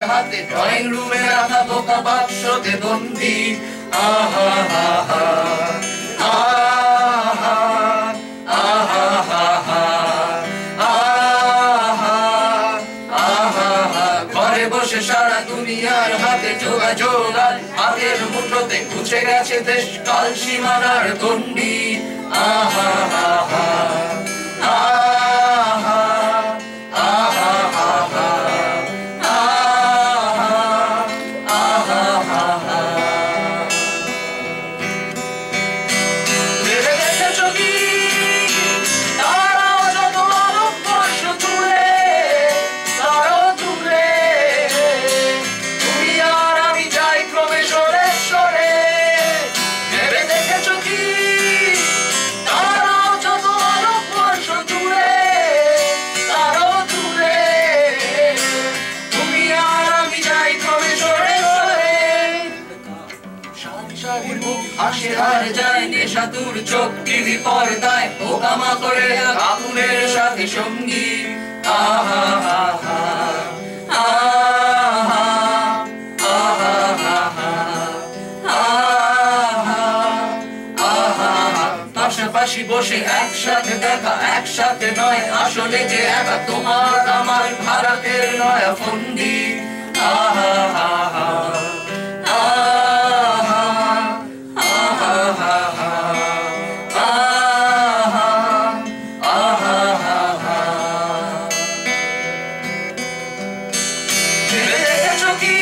হাতে ড্রয়িং রুমে রাখা বোকা বাক্সতে বন্দি। আহা হা হা আহা আহা হা হা ঘরে বসে সারা দুনিয়ার হাতে যোগাযোগ, আর হাতের মুঠোতে ঘুচে গেছে দেশ কাল সীমানার গণ্ডি। আহা হা হা আহা আহা হা হা আহা হা হা ভেবে দেখেছো কি তারাও যত আলোকবর্ষ দূরে, তারাও দূরে, তুমি আর আমি যাই ক্রমে সরে সরে। ভেবে দেখেছো কি তারাও যত আলোকবর্ষ দূরে, তারাও দূরে, তুমি আর আমি যাই ক্রমে সরে সরে। সংসারের মুখ হাসি হারে যায়, নেশাতুর চোখ টিভি পর্দায় পোকামা করে আগুনের সাথে সঙ্গী। আহা হা হা আহা আহা হা হা আহা আহা পাশাপাশি বসে একসাথে দেখা, একসাথে নয় আসলে যে একা তোমার আমার ভারতের নয়া ফন্দি। আহা হা হা ভেবে দেখেছো কি